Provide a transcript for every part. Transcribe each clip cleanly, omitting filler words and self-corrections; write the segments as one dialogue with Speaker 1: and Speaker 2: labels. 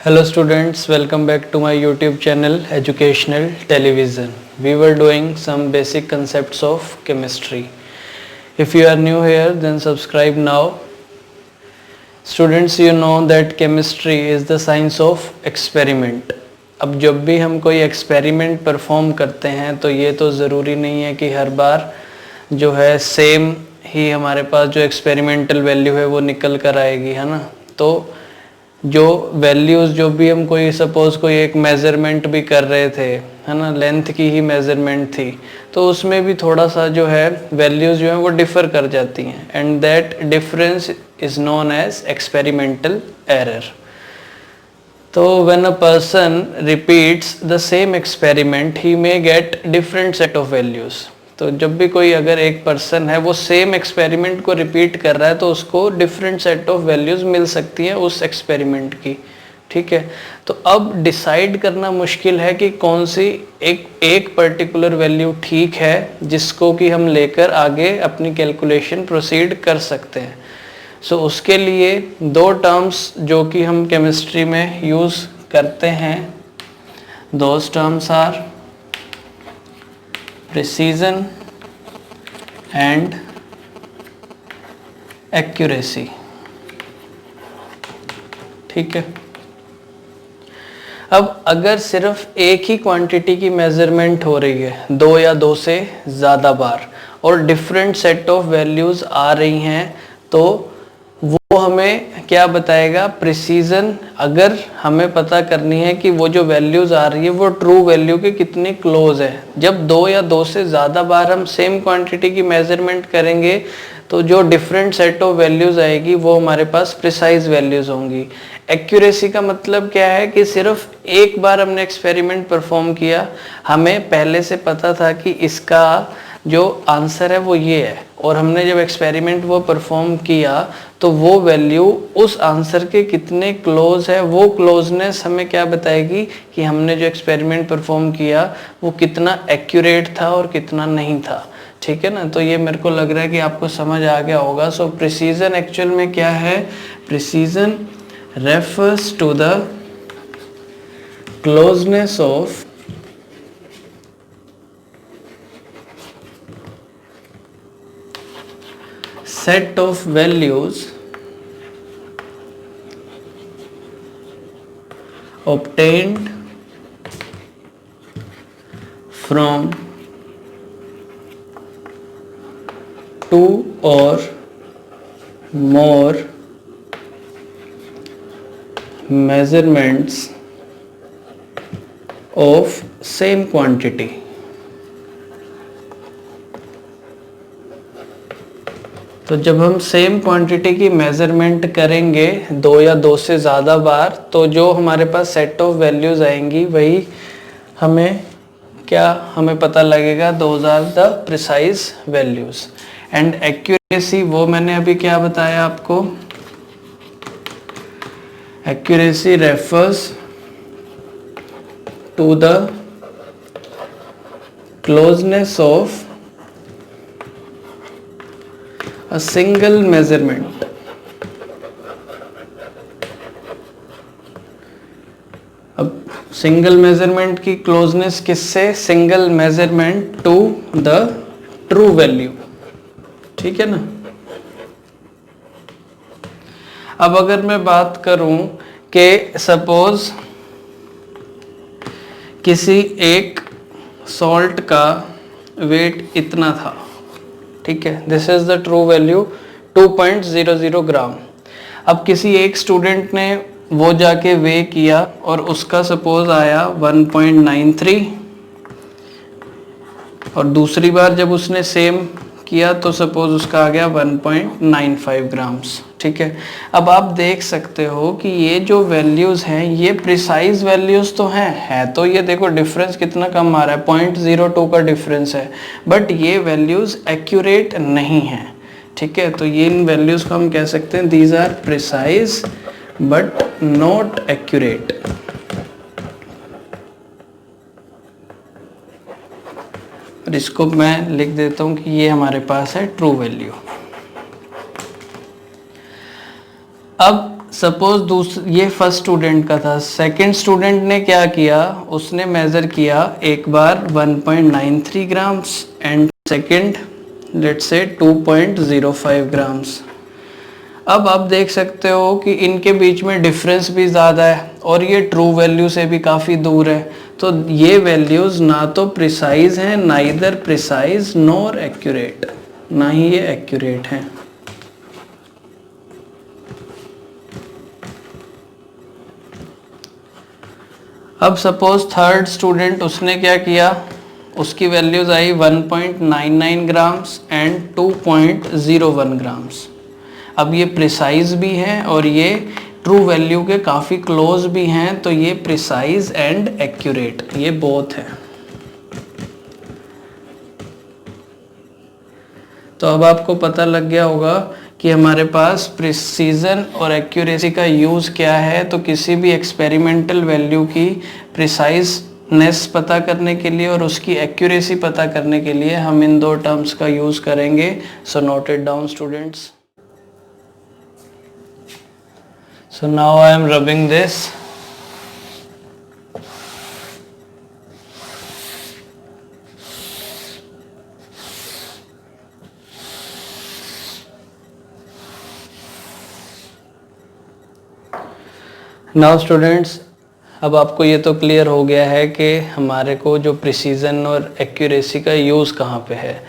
Speaker 1: Hello students, welcome back to my YouTube channel Educational Television. We were doing some basic concepts of chemistry. If you are new here, then subscribe now. Students, you know that chemistry is the science of experiment. अब जब भी हम कोई experiment perform करते हैं तो ये तो ज़रूरी नहीं है कि हर बार जो है सेम ही हमारे पास जो एक्सपेरिमेंटल वैल्यू है वो निकल कर आएगी, है ना। तो जो वैल्यूज़ जो भी हम कोई सपोज़ कोई एक मेज़रमेंट भी कर रहे थे, है ना, लेंथ की ही मेज़रमेंट थी, तो उसमें भी थोड़ा सा जो है वैल्यूज़ जो हैं वो डिफ़र कर जाती हैं, and that difference is known as experimental error. तो when a person repeats the same experiment he may get different set of values. तो जब भी कोई अगर एक पर्सन है वो सेम एक्सपेरिमेंट को रिपीट कर रहा है तो उसको डिफरेंट सेट ऑफ वैल्यूज़ मिल सकती हैं उस एक्सपेरिमेंट की, ठीक है। तो अब डिसाइड करना मुश्किल है कि कौन सी एक पर्टिकुलर वैल्यू ठीक है जिसको कि हम लेकर आगे अपनी कैलकुलेशन प्रोसीड कर सकते हैं. सो उसके लिए दो टर्म्स जो कि हम केमिस्ट्री में यूज़ करते हैं, those terms are precision and accuracy. ठीक है। अब अगर सिर्फ एक ही क्वांटिटी की मेजरमेंट हो रही है दो या दो से ज़्यादा बार और डिफरेंट सेट ऑफ वैल्यूज़ आ रही हैं, तो वो हमें क्या बताएगा, प्रिसीजन. अगर हमें पता करनी है कि वो जो वैल्यूज़ आ रही है वो ट्रू वैल्यू के कितने क्लोज है. जब दो या दो से ज़्यादा बार हम सेम क्वांटिटी की मेजरमेंट करेंगे तो जो डिफरेंट सेट ऑफ वैल्यूज़ आएगी वो हमारे पास प्रिसाइज वैल्यूज़ होंगी. एक्यूरेसी का मतलब क्या है कि सिर्फ एक बार हमने एक्सपेरिमेंट परफॉर्म किया, हमें पहले से पता था कि इसका जो आंसर है वो ये है, और हमने जब एक्सपेरिमेंट वो परफॉर्म किया तो वो वैल्यू उस आंसर के कितने क्लोज है, वो क्लोजनेस हमें क्या बताएगी कि हमने जो एक्सपेरिमेंट परफॉर्म किया वो कितना एक्यूरेट था और कितना नहीं था. ठीक है ना. तो ये मेरे को लग रहा है कि आपको समझ आ गया होगा. सो प्रिसीजन एक्चुअल में क्या है, precision refers to the closeness of set of values obtained from two or more measurements of same quantity. तो जब हम सेम क्वांटिटी की मेज़रमेंट करेंगे दो या दो से ज़्यादा बार, तो जो हमारे पास सेट ऑफ वैल्यूज़ आएंगी वही हमें पता लगेगा, those are the precise values. And accuracy, वो मैंने अभी क्या बताया आपको, accuracy refers to the closeness of a single measurement. अब सिंगल मेजरमेंट की क्लोजनेस किससे, single measurement to the true value. ठीक है ना. अब अगर मैं बात करूं कि सपोज किसी एक सॉल्ट का वेट इतना था, ठीक है, this is the true value 2.00 ग्राम. अब किसी एक स्टूडेंट ने वो जाके वे किया और उसका सपोज आया 1.93, और दूसरी बार जब उसने सेम किया तो सपोज उसका आ गया 1.95 ग्राम्स. ठीक है. अब आप देख सकते हो कि ये जो वैल्यूज़ हैं ये प्रिसाइज वैल्यूज़ तो हैं, तो ये देखो डिफरेंस कितना कम आ रहा है, 0.02 का डिफरेंस है, बट ये वैल्यूज़ एक्यूरेट नहीं हैं. ठीक है. तो ये इन वैल्यूज़ को हम कह सकते हैं these are precise but not accurate. और इसको मैं लिख देता हूँ कि ये हमारे पास है ट्रू वैल्यू. अब सपोज ये फर्स्ट स्टूडेंट का था, सेकंड स्टूडेंट ने क्या किया, उसने मेज़र किया एक बार 1.93 grams and second let's say 2.05 grams. अब आप देख सकते हो कि इनके बीच में डिफरेंस भी ज़्यादा है और ये ट्रू वैल्यू से भी काफ़ी दूर है, तो ये वैल्यूज़ ना तो प्रिसाइज हैं, नाइदर प्रिसाइज नॉर एक्यूरेट, ना ही ये एक्यूरेट हैं। अब सपोज थर्ड स्टूडेंट, उसने क्या किया, उसकी values I 1.99 grams and 2.01 grams. अब ये प्रिसाइज भी हैं और ये ट्रू वैल्यू के काफ़ी क्लोज भी हैं, तो ये प्रिसाइज एंड एक्यूरेट, ये बोथ है। तो अब आपको पता लग गया होगा कि हमारे पास प्रिसीजन और एक्यूरेसी का यूज़ क्या है। तो किसी भी एक्सपेरिमेंटल वैल्यू की प्रिसाइजनेस पता करने के लिए और उसकी एक्यूरेसी पता करने के लिए हम इन दो टर्म्स का यूज़ करेंगे। So note it down students. So now I am rubbing this. Now students, अब आपको ये तो क्लियर हो गया है कि हमारे को जो प्रिसीजन और एक्यूरेसी का यूज़ कहाँ पे है।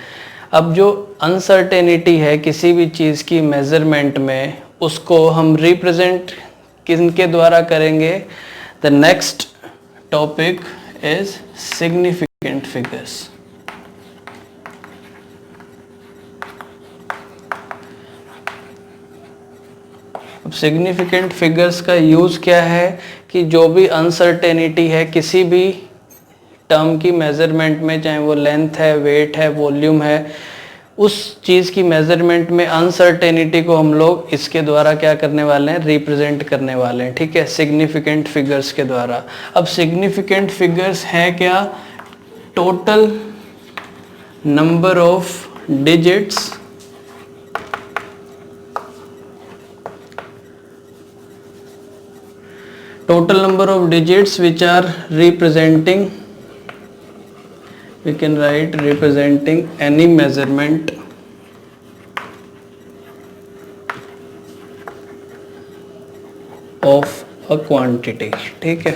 Speaker 1: अब जो अनसर्टेनिटी है किसी भी चीज़ की मेज़रमेंट में, उसको हम रिप्रेजेंट किनके द्वारा करेंगे। The next topic is significant figures. अब सिग्निफिकेंट फिगर्स का यूज़ क्या है कि जो भी अनसर्टेनिटी है किसी भी टर्म की मेज़रमेंट में, चाहे वो लेंथ है, वेट है, वॉल्यूम है, उस चीज़ की मेज़रमेंट में अनसर्टेनिटी को हम लोग इसके द्वारा क्या करने वाले हैं, रिप्रेजेंट करने वाले हैं। ठीक है, सिग्निफिकेंट फिगर्स के द्वारा। अब सिग्निफिकेंट फिगर्स है क्या, total number of digits which are representing, we can write representing any measurement of a quantity। ठीक है,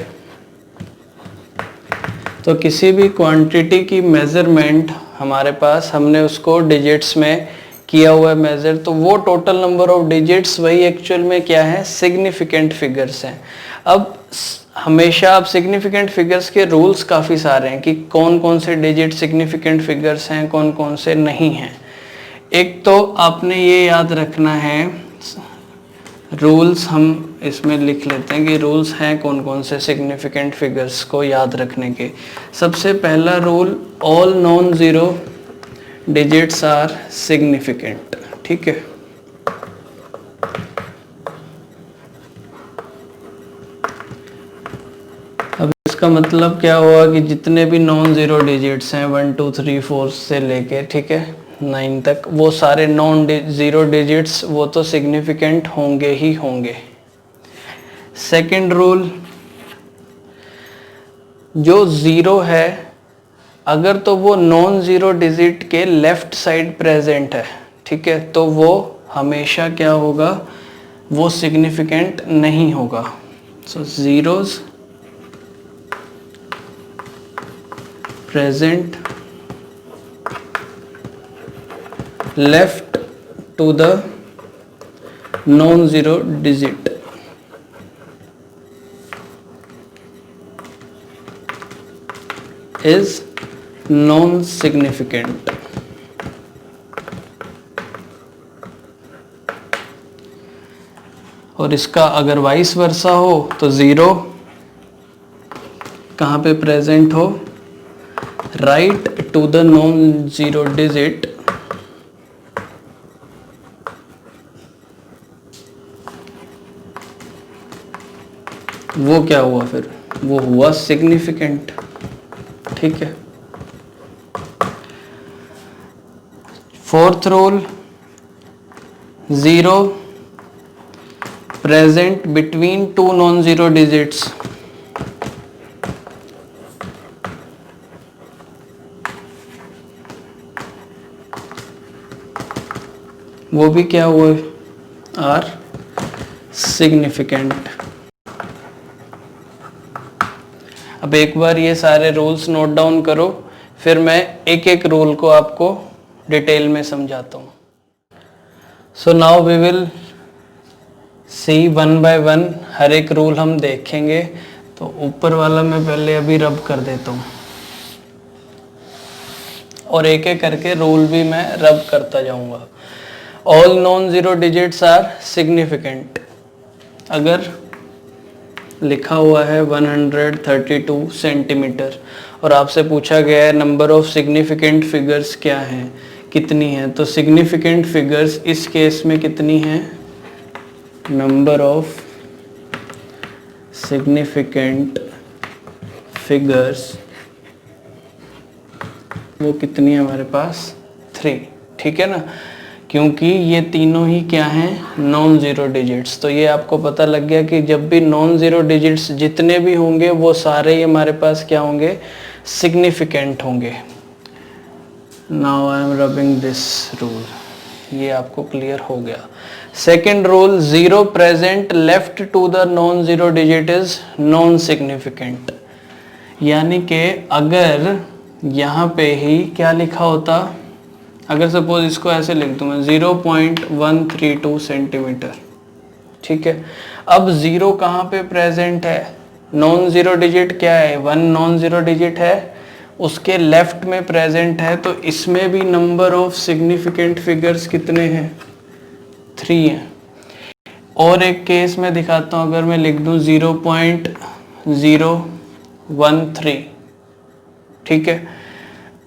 Speaker 1: तो किसी भी क्वांटिटी की मेजरमेंट हमारे पास, हमने उसको डिजिट्स में किया हुआ है मेजर, तो वो टोटल नंबर ऑफ डिजिट्स वही एक्चुअल में क्या है, सिग्निफिकेंट फिगर्स हैं। अब हमेशा आप सिग्निफिकेंट फिगर्स के रूल्स काफ़ी सारे हैं कि कौन कौन से डिजिट सिग्निफिकेंट फिगर्स हैं, कौन कौन से नहीं हैं। एक तो आपने ये याद रखना है, रूल्स हम इसमें लिख लेते हैं कि रूल्स हैं कौन कौन से सिग्निफिकेंट फिगर्स को याद रखने के। सबसे पहला rule, all non zero digits are significant. ठीक है, अब इसका मतलब क्या हुआ कि जितने भी नॉन ज़ीरो डिजिट्स हैं 1 2 3 4 से लेके, ठीक है, 9 तक, वो सारे नॉन ज़ीरो डिजिट्स वो तो सिग्निफिकेंट होंगे ही होंगे। सेकंड रूल, जो ज़ीरो है अगर तो वो नॉन ज़ीरो डिजिट के लेफ्ट साइड प्रेजेंट है, ठीक है, तो वो हमेशा क्या होगा, वो सिग्निफिकेंट नहीं होगा। सो zeros present left to the non-zero digit is non-significant। और इसका अगर वाइस वर्सा हो तो ज़ीरो कहाँ पे प्रेजेंट हो, right to the non zero digit वो क्या हुआ, फिर वो हुआ सिग्निफिकेंट। ठीक है, fourth rule, zero present between two non-zero digits. वो भी क्या हुए, आर सिग्निफिकेंट। अब एक बार ये सारे रूल्स नोट डाउन करो, फिर मैं एक एक रूल को आपको डिटेल में समझाता हूँ। So now we will see one by one, हर एक रूल हम देखेंगे। तो ऊपर वाला मैं पहले अभी रब कर देता हूँ और एक एक करके रूल भी मैं रब करता जाऊंगा। All non zero digits are significant. अगर लिखा हुआ है 132 सेंटीमीटर और आपसे पूछा गया है नंबर ऑफ सिग्निफिकेंट फिगर्स क्या हैं, कितनी हैं, तो सिग्निफिकेंट फिगर्स इस केस में कितनी हैं, नंबर ऑफ सिग्निफिकेंट फिगर्स वो कितनी है हमारे पास, 3। ठीक है ना, क्योंकि ये तीनों ही क्या हैं, नॉन जीरो डिजिट्स। तो ये आपको पता लग गया कि जब भी नॉन जीरो डिजिट्स जितने भी होंगे वो सारे ही हमारे पास क्या होंगे, सिग्निफिकेंट होंगे। Now I am rubbing this rule, ये आपको क्लियर हो गया। Second rule, zero present left to the non zero digit is non significant. यानी कि अगर यहाँ पे ही क्या लिखा होता, अगर सपोज इसको ऐसे लिख दूं मैं 0.132 सेंटीमीटर, ठीक है। अब जीरो कहाँ पे प्रेजेंट है, नॉन जीरो डिजिट क्या है, 1 नॉन जीरो डिजिट है, उसके लेफ्ट में प्रेजेंट है, तो इसमें भी नंबर ऑफ सिग्निफिकेंट फिगर्स कितने हैं, 3 हैं। और एक केस में दिखाता हूँ, अगर मैं लिख दूं 0.013, ठीक है,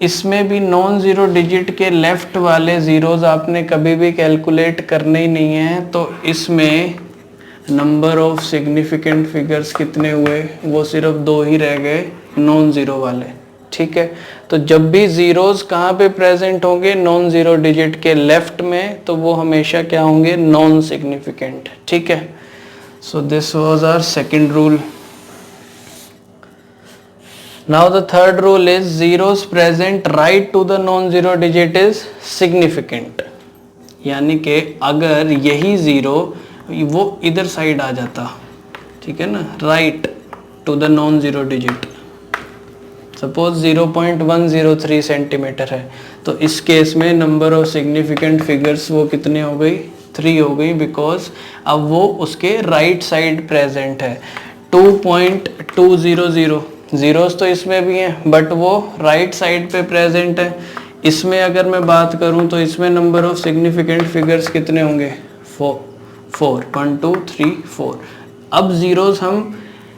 Speaker 1: इसमें भी नॉन जीरो डिजिट के लेफ्ट वाले जीरोज आपने कभी भी कैलकुलेट करने ही नहीं है, तो इसमें नंबर ऑफ सिग्निफिकेंट फिगर्स कितने हुए, वो सिर्फ 2 ही रह गए नॉन जीरो वाले। ठीक है, तो जब भी जीरोज कहाँ पे प्रेजेंट होंगे, नॉन जीरो डिजिट के लेफ्ट में, तो वो हमेशा क्या होंगे, नॉन सिग्निफिकेंट। ठीक है, so this was our second rule. Now the third rule is zeros present right to the non-zero digit is significant। यानी कि अगर यही जीरो वो इधर साइड आ जाता, ठीक है ना, right to the non zero digit, suppose 0.103 centimetre है, तो इस केस में नंबर ऑफ सिग्निफिकेंट फिगर्स वो कितने हो गई, 3 हो गई, बिकॉज अब वो उसके राइट साइड प्रेजेंट है। 2.200 जीरोस तो इसमें भी हैं, बट वो राइट साइड पे प्रेजेंट है। इसमें अगर मैं बात करूं तो इसमें नंबर ऑफ सिग्निफिकेंट फिगर्स कितने होंगे, 4 1 2 3 4। अब जीरोस हम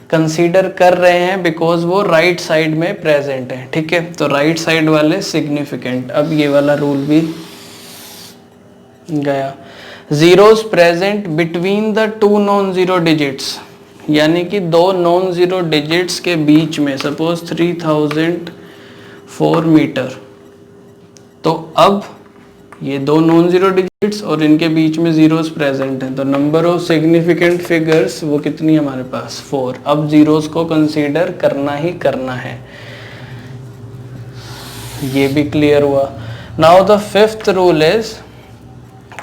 Speaker 1: कंसीडर कर रहे हैं बिकॉज वो राइट साइड में प्रेजेंट है। ठीक है, तो राइट साइड वाले सिग्निफिकेंट। अब ये वाला रूल भी गया। Zeros present between the two non zero digits, यानी कि 2 नॉन जीरो डिजिट्स के बीच में, सपोज 3004 मीटर, तो अब ये 2 नॉन जीरो डिजिट्स और इनके बीच में जीरोस प्रेजेंट हैं, तो नंबर ऑफ सिग्निफिकेंट फिगर्स वो कितनी हमारे पास, 4। अब जीरोस को कंसीडर करना ही करना है, ये भी क्लियर हुआ। Now the fifth rule is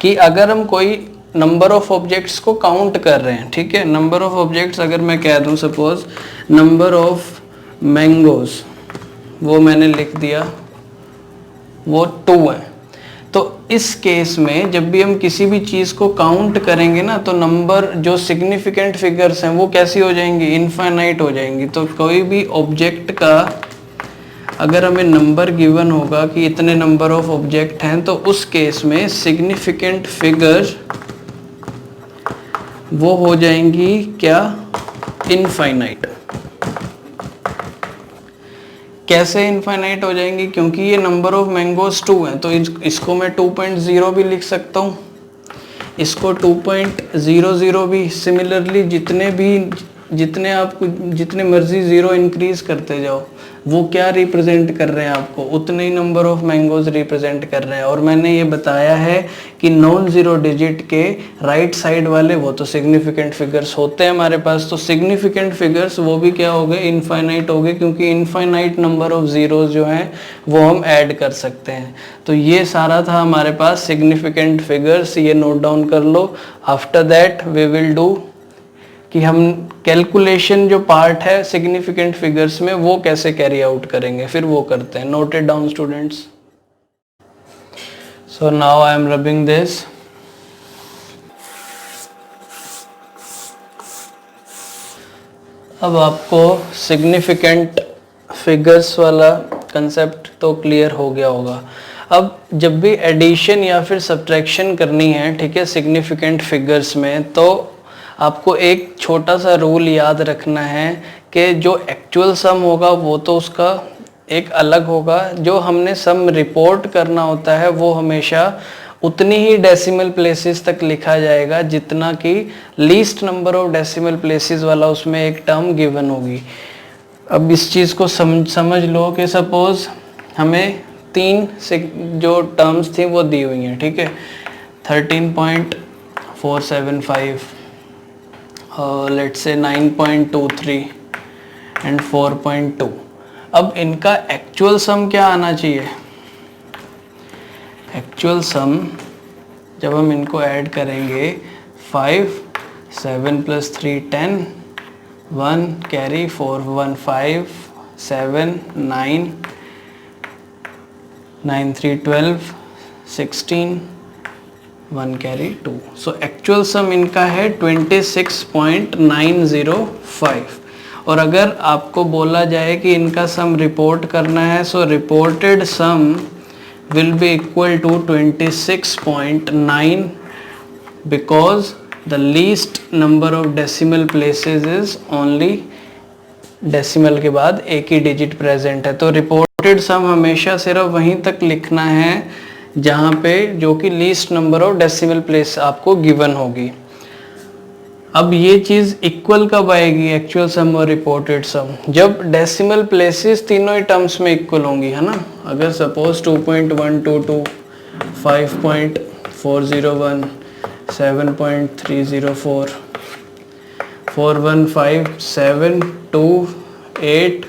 Speaker 1: कि अगर हम कोई नंबर ऑफ ऑब्जेक्ट्स को काउंट कर रहे हैं, ठीक है, नंबर ऑफ ऑब्जेक्ट्स अगर मैं कह दूं, सपोज नंबर ऑफ मैंगोज, वो मैंने लिख दिया, वो 2 है, तो इस केस में जब भी हम किसी भी चीज़ को काउंट करेंगे ना, तो नंबर जो सिग्निफिकेंट फिगर्स हैं वो कैसी हो जाएंगी, इनफाइनाइट हो जाएंगी। तो कोई भी ऑब्जेक्ट का अगर हमें नंबर गिवन होगा कि इतने नंबर ऑफ ऑब्जेक्ट हैं, तो उस केस में सिग्निफिकेंट फिगर वो हो जाएंगी क्या, इनफाइनाइट। कैसे इनफाइनाइट हो जाएंगी, क्योंकि ये नंबर ऑफ मैंगोज 2 है, तो इसको मैं 2.0 भी लिख सकता हूँ, इसको 2.00 भी। सिमिलरली जितने भी जितने आपको जितने मर्जी ज़ीरो इंक्रीज करते जाओ, वो क्या रिप्रेजेंट कर रहे हैं आपको, उतने ही नंबर ऑफ मैंगोज रिप्रेजेंट कर रहे हैं। और मैंने ये बताया है कि नॉन ज़ीरो डिजिट के राइट साइड वाले वो तो सिग्निफिकेंट फिगर्स होते हैं हमारे पास, तो सिग्निफिकेंट फिगर्स वो भी क्या हो गए, इनफाइनाइट हो गए, क्योंकि इनफाइनाइट नंबर ऑफ ज़ीरोज़ जो हैं वो हम ऐड कर सकते हैं। तो ये सारा था हमारे पास सिग्निफिकेंट फिगर्स, ये नोट डाउन कर लो। After that we will do कि हम कैलकुलेशन जो पार्ट है सिग्निफिकेंट फिगर्स में वो कैसे कैरी आउट करेंगे, फिर वो करते हैं। Note it down students. So now I am rubbing this. अब आपको सिग्निफिकेंट फिगर्स वाला कंसेप्ट तो क्लियर हो गया होगा। अब जब भी एडिशन या फिर सब्ट्रैक्शन करनी है, ठीक है, सिग्निफिकेंट फिगर्स में, तो आपको एक छोटा सा रूल याद रखना है कि जो एक्चुअल सम होगा वो तो उसका एक अलग होगा, जो हमने सम रिपोर्ट करना होता है वो हमेशा उतनी ही डेसिमल प्लेसेस तक लिखा जाएगा जितना कि least number of decimal places वाला उसमें एक टर्म गिवन होगी। अब इस चीज़ को समझ लो कि सपोज हमें 3 जो टर्म्स थी वो दी हुई हैं, ठीक है, 13.475 लेट्स से 9.23 एंड 4.2। अब इनका एक्चुअल सम क्या आना चाहिए? एक्चुअल सम जब हम इनको ऐड करेंगे 5 7 + 3 10 1 कैरी 4 1 5 7 9 9 3 12 16 1 कैरी 2। सो एक्चुअल सम इनका है 26.905। और अगर आपको बोला जाए कि इनका सम रिपोर्ट करना है, so reported sum will be equal to 26.9 because the least number of decimal places is only, decimal के बाद एक ही डिजिट प्रेजेंट है। तो रिपोर्टेड सम हमेशा सिर्फ वहीं तक लिखना है जहाँ पे जो कि least number of decimal place आपको गिवन होगी। अब ये चीज़ इक्वल कब आएगी, एक्चुअल सम और रिपोर्टेड सम? जब डेसिमल प्लेसेस तीनों ही टर्म्स में इक्वल होंगी, है ना। अगर सपोज 2.122 5.401 7.304 415 728,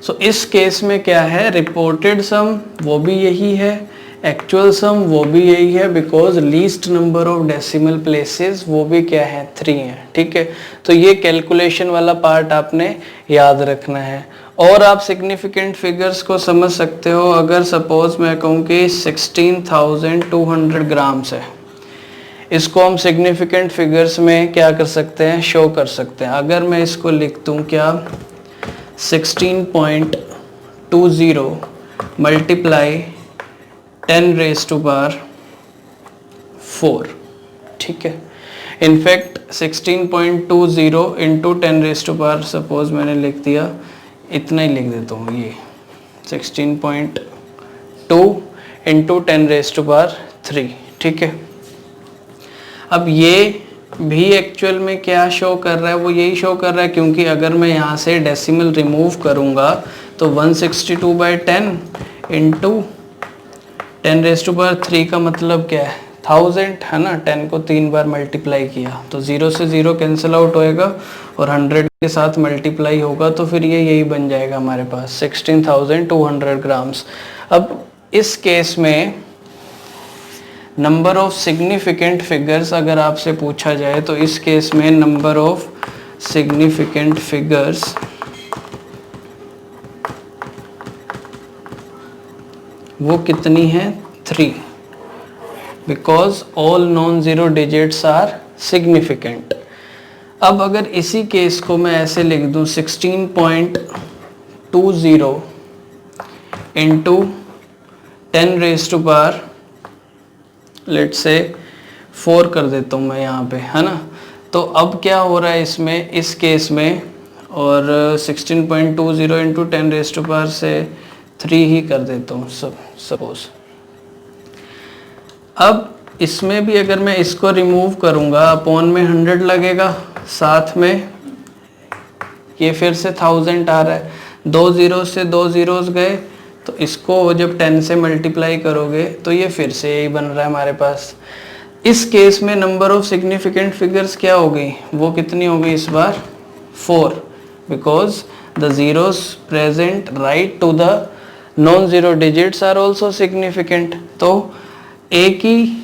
Speaker 1: सो इस केस में क्या है, रिपोर्टेड सम वो भी यही है, एक्चुअल सम वो भी यही है, because least number of decimal places वो भी क्या है, 3 है, ठीक है। तो ये कैलकुलेशन वाला पार्ट आपने याद रखना है। और आप सिग्निफिकेंट फिगर्स को समझ सकते हो। अगर सपोज मैं कहूँ कि 16,200 ग्राम्स है, इसको हम सिग्निफिकेंट फिगर्स में क्या कर सकते हैं, शो कर सकते हैं। अगर मैं इसको लिख दूँ क्या, 16.20 मल्टीप्लाई 10⁻⁴, ठीक है। इनफैक्ट 16.20 इंटू 10⁻⁴, सपोज मैंने लिख दिया, इतना ही लिख देता हूँ, ये 16.2 इंटू 10⁻3, ठीक है। अब ये भी एक्चुअल में क्या शो कर रहा है, वो यही शो कर रहा है, क्योंकि अगर मैं यहाँ से डेसिमल रिमूव करूँगा तो 162/10 इंटू 10⁻3 का मतलब क्या है, 1000, है ना। 10 को 3 बार मल्टीप्लाई किया तो 0 से 0 कैंसिल आउट होएगा और 100 के साथ मल्टीप्लाई होगा, तो फिर ये यही बन जाएगा हमारे पास 16,200 ग्राम्स। अब इस केस में नंबर ऑफ सिग्निफिकेंट फिगर्स अगर आपसे पूछा जाए, तो इस केस में नंबर ऑफ सिग्निफिकेंट फिगर्स वो कितनी है, 3, because all non zero digits are significant. अब अगर इसी केस को मैं ऐसे लिख दूं, 16.20 इंटू 10⁻⁴, लेट्स से 4 कर देता हूँ मैं यहाँ पे, है ना। तो अब क्या हो रहा है इसमें, इस केस में, और 16.20 इंटू 10⁻⁴ से 3 ही कर देता हूँ सपोज। अब इसमें भी अगर मैं इसको रिमूव करूँगा, अपॉन में 100 लगेगा, साथ में ये फिर से 1000 आ रहा है, 2 ज़ीरो से 2 ज़ीरोज़ गए, तो इसको जब 10 से मल्टीप्लाई करोगे तो ये फिर से यही बन रहा है हमारे पास। इस केस में नंबर ऑफ सिग्निफिकेंट फिगर्स क्या हो गई, वो कितनी हो गई इस बार, 4, because the zeros present right to the non zero digits are also significant. तो एक ही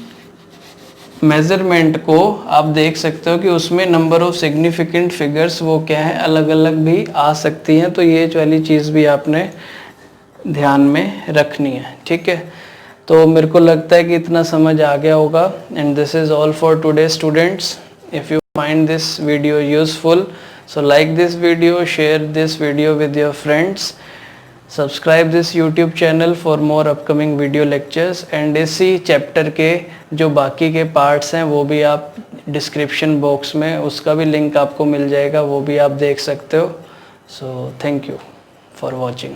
Speaker 1: मेजरमेंट को आप देख सकते हो कि उसमें नंबर ऑफ सिग्निफिकेंट फिगर्स वो क्या है, अलग अलग भी आ सकती हैं। तो ये वाली चीज़ भी आपने ध्यान में रखनी है, ठीक है। तो मेरे को लगता है कि इतना समझ आ गया होगा। And this is all for today students. If you find this video useful, so like this video, share this video with your friends, subscribe this YouTube channel for more upcoming video lectures, and इसी chapter के जो बाकी के parts हैं वो भी आप description box में उसका भी लिंक आपको मिल जाएगा, वो भी आप देख सकते हो। So thank you for watching.